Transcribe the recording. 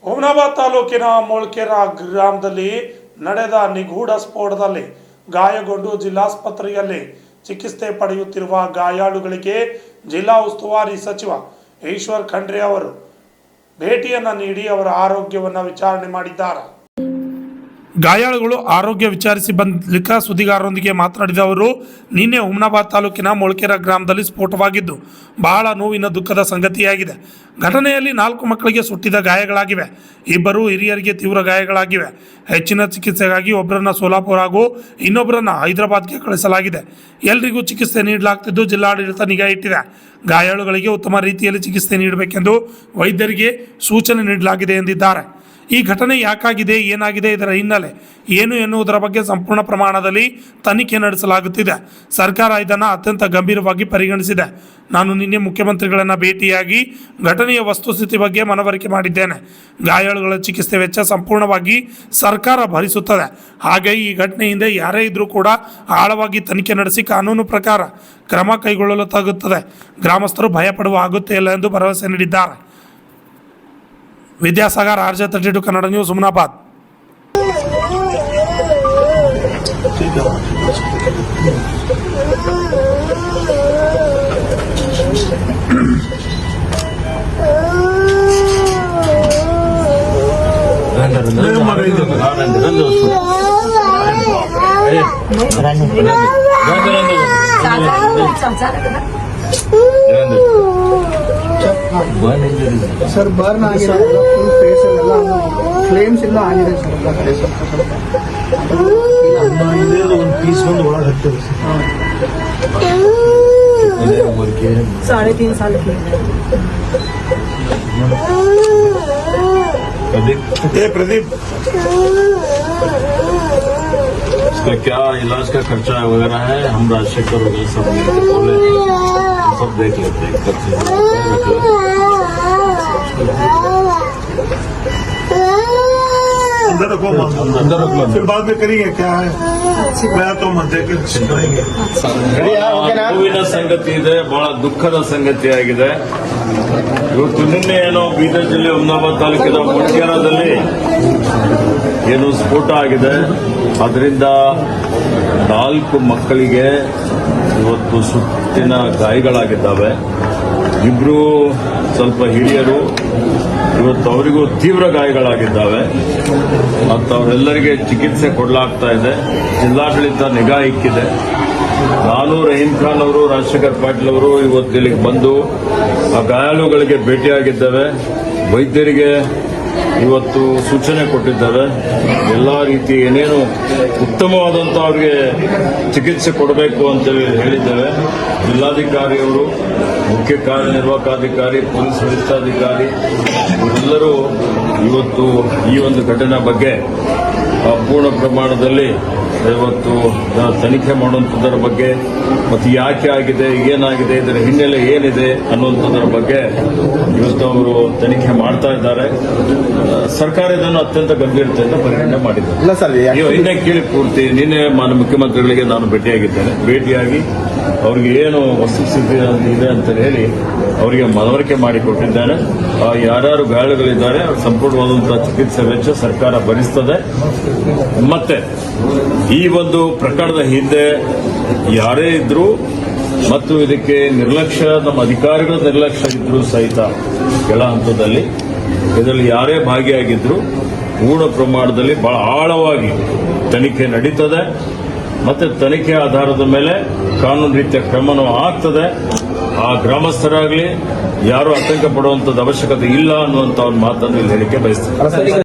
ಹುಮನಾಬಾದ್ ತಾಲೂಕಿನ ಮೊಳ್ಕೆರೆ ಗ್ರಾಮದಲ್ಲಿ ನಡೆದ ನಿಗೂಢ ಸ್ಫೋಟದಲ್ಲಿ ಗಾಯಗೊಂಡು ಜಿಲ್ಲಾಸ್ಪತ್ರೆಯಲ್ಲಿ ಚಿಕಿತ್ಸೆ ಪಡೆಯುತ್ತಿರುವ ಗಾಯಾಳುಗಳಿಗೆ ಜಿಲ್ಲಾ ಉಸ್ತುವಾರಿ ಸಚಿವ ಈಶ್ವರ್ ಖಂಡ್ರೆ ಅವರು ಭೇಟಿಯನ್ನು ನೀಡಿ ಅವರ ಆರೋಗ್ಯವನ್ನು ವಿಚಾರಣೆ ಮಾಡಿದ್ದಾರೆ. ಗಾಯಾಳುಗಳು ಆರೋಗ್ಯ ವಿಚಾರಿಸಿ ಬಳಿಕ ಸುದ್ದಿಗಾರರೊಂದಿಗೆ ಮಾತನಾಡಿದ ಅವರು, ನಿನ್ನೆ ಹುಮನಾಬಾದ್ ತಾಲೂಕಿನ ಮೊಳ್ಕೆರೆ ಗ್ರಾಮದಲ್ಲಿ ಸ್ಫೋಟವಾಗಿದ್ದು ಬಹಳ ನೋವಿನ ದುಃಖದ ಸಂಗತಿಯಾಗಿದೆ. ಘಟನೆಯಲ್ಲಿ 4 ಮಕ್ಕಳಿಗೆ ಸುಟ್ಟಿದ ಗಾಯಗಳಾಗಿವೆ. 2 ಹಿರಿಯರಿಗೆ ತೀವ್ರ ಗಾಯಗಳಾಗಿವೆ. ಹೆಚ್ಚಿನ ಚಿಕಿತ್ಸೆಗಾಗಿ ಒಬ್ಬರನ್ನ ಸೋಲಾಪುರ ಹಾಗೂ ಇನ್ನೊಬ್ಬರನ್ನ ಹೈದರಾಬಾದ್ಗೆ ಕಳಿಸಲಾಗಿದೆ. ಎಲ್ಲರಿಗೂ ಚಿಕಿತ್ಸೆ ನೀಡಲಾಗುತ್ತಿದ್ದು ಜಿಲ್ಲಾಡಳಿತ ನಿಗಾ ಇಟ್ಟಿದೆ. ಗಾಯಾಳುಗಳಿಗೆ ಉತ್ತಮ ರೀತಿಯಲ್ಲಿ ಚಿಕಿತ್ಸೆ ನೀಡಬೇಕೆಂದು ವೈದ್ಯರಿಗೆ ಸೂಚನೆ ನೀಡಲಾಗಿದೆ ಎಂದಿದ್ದಾರೆ. ಈ ಘಟನೆ ಯಾಕಾಗಿದೆ, ಏನಾಗಿದೆ, ಇದರ ಹಿನ್ನೆಲೆ ಏನು ಎನ್ನುವುದರ ಬಗ್ಗೆ ಸಂಪೂರ್ಣ ಪ್ರಮಾಣದಲ್ಲಿ ತನಿಖೆ ನಡೆಸಲಾಗುತ್ತಿದೆ. ಸರ್ಕಾರ ಇದನ್ನು ಅತ್ಯಂತ ಗಂಭೀರವಾಗಿ ಪರಿಗಣಿಸಿದೆ. ನಾನು ನಿನ್ನೆ ಮುಖ್ಯಮಂತ್ರಿಗಳನ್ನು ಭೇಟಿಯಾಗಿ ಘಟನೆಯ ವಸ್ತುಸ್ಥಿತಿ ಬಗ್ಗೆ ಮನವರಿಕೆ ಮಾಡಿದ್ದೇನೆ. ಗಾಯಾಳುಗಳ ಚಿಕಿತ್ಸೆ ವೆಚ್ಚ ಸಂಪೂರ್ಣವಾಗಿ ಸರ್ಕಾರ ಭರಿಸುತ್ತದೆ. ಹಾಗೆ ಈ ಘಟನೆ ಹಿಂದೆ ಯಾರೇ ಇದ್ರೂ ಕೂಡ ಆಳವಾಗಿ ತನಿಖೆ ನಡೆಸಿ ಕಾನೂನು ಪ್ರಕಾರ ಕ್ರಮ ಕೈಗೊಳ್ಳಲಾಗುತ್ತದೆ. ಗ್ರಾಮಸ್ಥರು ಭಯಪಡುವ ಅಗತ್ಯ ಇಲ್ಲ ಎಂದು ಭರವಸೆ ನೀಡಿದ್ದಾರೆ. Vidyasagar, RJ32 Kannada news, Humnabad. Sir burn आಗಿದೆ ಫುಲ್ ಫೇಸ್ ಎಲ್ಲ ಫ್ಲೇಮ್ಸ್ ಎಲ್ಲ ಆಗಿದೆ ಸರ್ ಎಲ್ಲ ಕಡೆ ಸ್ವಲ್ಪ ಒಂದು ಪೀಸ್ ಬಂದು ಒಳಗೆ ಹತ್ತಿದೆ सर 3.5 साल की प्रदीप इसका क्या इलाज का खर्चा वगैरह है, हम राजशेखर वगैरह सब बोले सब देख लेते हैं. अंदर रखो फिर बाद में करेंगे. क्या है मैं तो मध्य ನೋವಿನ ಸಂಗತಿ ಇದೆ, ಬಹಳ ದುಃಖದ ಸಂಗತಿಯಾಗಿದೆ. ಇವತ್ತು ನಿನ್ನೆ ಏನೋ ಬೀದರ್ ಜಿಲ್ಲೆ ಹುಮನಾಬಾದ್ ತಾಲೂಕಿನ ಮೊಳ್ಕೆರೆದಲ್ಲಿ ಏನು ಸ್ಫೋಟ ಆಗಿದೆ. ಅದರಿಂದ 4 ಮಕ್ಕಳಿಗೆ ಇವತ್ತು ಸುಟ್ಟಿನ ಗಾಯಗಳಾಗಿದ್ದಾವೆ. 2 ಸ್ವಲ್ಪ ಹಿರಿಯರು, ಇವತ್ತು ಅವರಿಗೂ ತೀವ್ರ ಗಾಯಗಳಾಗಿದ್ದಾವೆ. ಮತ್ತು ಅವರೆಲ್ಲರಿಗೆ ಚಿಕಿತ್ಸೆ ಕೊಡಲಾಗ್ತಾ ಇದೆ. ಜಿಲ್ಲಾಡಳಿತ ನಿಗಾ ಇಕ್ಕಿದೆ. ನಾನು, ರಹೀಂ ಖಾನ್ ಅವರು, ರಾಜಶೇಖರ್ ಪಾಟೀಲ್ ಅವರು ಇವತ್ತು ಇಲ್ಲಿಗೆ ಬಂದು ಆ ಗಾಯಾಳುಗಳಿಗೆ ಭೇಟಿಯಾಗಿದ್ದೇವೆ. ವೈದ್ಯರಿಗೆ ಇವತ್ತು ಸೂಚನೆ ಕೊಟ್ಟಿದ್ದಾರೆ. ಎಲ್ಲ ರೀತಿ ಏನೇನು ಉತ್ತಮವಾದಂಥ ಅವರಿಗೆ ಚಿಕಿತ್ಸೆ ಕೊಡಬೇಕು ಅಂತೇಳಿ ಹೇಳಿದ್ದೇವೆ. ಜಿಲ್ಲಾಧಿಕಾರಿಯವರು, ಮುಖ್ಯ ಕಾರ್ಯನಿರ್ವಾಹಕಾಧಿಕಾರಿ, ಪೊಲೀಸ್ ವರಿಷ್ಠಾಧಿಕಾರಿ ಇವರೆಲ್ಲರೂ ಇವತ್ತು ಈ ಒಂದು ಘಟನೆ ಬಗ್ಗೆ ಪೂರ್ಣ ಪ್ರಮಾಣದಲ್ಲಿ ಇವತ್ತು ತನಿಖೆ ಮಾಡುವಂಥದ್ದರ ಬಗ್ಗೆ ಮತ್ತು ಯಾಕೆ ಆಗಿದೆ, ಏನಾಗಿದೆ, ಇದರ ಹಿನ್ನೆಲೆ ಏನಿದೆ ಅನ್ನುವಂಥದ್ರ ಬಗ್ಗೆ ಇವತ್ತು ಅವರು ತನಿಖೆ ಮಾಡ್ತಾ ಇದ್ದಾರೆ. ಸರ್ಕಾರ ಇದನ್ನು ಅತ್ಯಂತ ಗಂಭೀರತೆಯಿಂದ ಪರಿಗಣನೆ ಮಾಡಿದ್ದಾರೆ. ಇನ್ನೇ ಕೇಳಿ ಪೂರ್ತಿ ನಿನ್ನೆ ಮಾನ್ಯ ಮುಖ್ಯಮಂತ್ರಿಗಳಿಗೆ ನಾನು ಭೇಟಿಯಾಗಿ ಅವರಿಗೆ ಏನು ವಸ್ತುಸ್ಥಿತಿ ಇದೆ ಅಂತ ಹೇಳಿ ಅವರಿಗೆ ಮನವರಿಕೆ ಮಾಡಿಕೊಟ್ಟಿದ್ದೇನೆ. ಯಾರ್ಯಾರು ಗಾಯಾಳುಗಳಿದ್ದಾರೆ ಅವ್ರ ಸಂಪೂರ್ಣವಾದಂತಹ ಚಿಕಿತ್ಸೆ ವೆಚ್ಚ ಸರ್ಕಾರ ಭರಿಸುತ್ತದೆ. ಮತ್ತೆ ಈ ಒಂದು ಪ್ರಕರಣದ ಹಿಂದೆ ಯಾರೇ ಇದ್ರೂ ಮತ್ತು ಇದಕ್ಕೆ ನಿರ್ಲಕ್ಷ್ಯ, ನಮ್ಮ ಅಧಿಕಾರಿಗಳ ನಿರ್ಲಕ್ಷ್ಯ ಇದ್ರೂ ಸಹಿತ ಕೆಳ ಹಂತದಲ್ಲಿ ಇದರಲ್ಲಿ ಯಾರೇ ಭಾಗಿಯಾಗಿದ್ರು ಪೂರ್ಣ ಪ್ರಮಾಣದಲ್ಲಿ ಬಹಳ ಆಳವಾಗಿ ತನಿಖೆ ನಡೀತದೆ. ಮತ್ತೆ ತನಿಖೆ ಆಧಾರದ ಮೇಲೆ ಕಾನೂನು ರೀತಿಯ ಕ್ರಮನೂ ಆಗ್ತದೆ. ಆ ಗ್ರಾಮಸ್ಥರಾಗಲಿ ಯಾರು ಆತಂಕ ಪಡುವಂತದ್ದು ಅವಶ್ಯಕತೆ ಇಲ್ಲ ಅನ್ನುವಂತ ಒಂದು ಮಾತನ್ನು ಇಲ್ಲಿ ಹೇಳಿಕೆ ಬಯಸ್ತೇನೆ.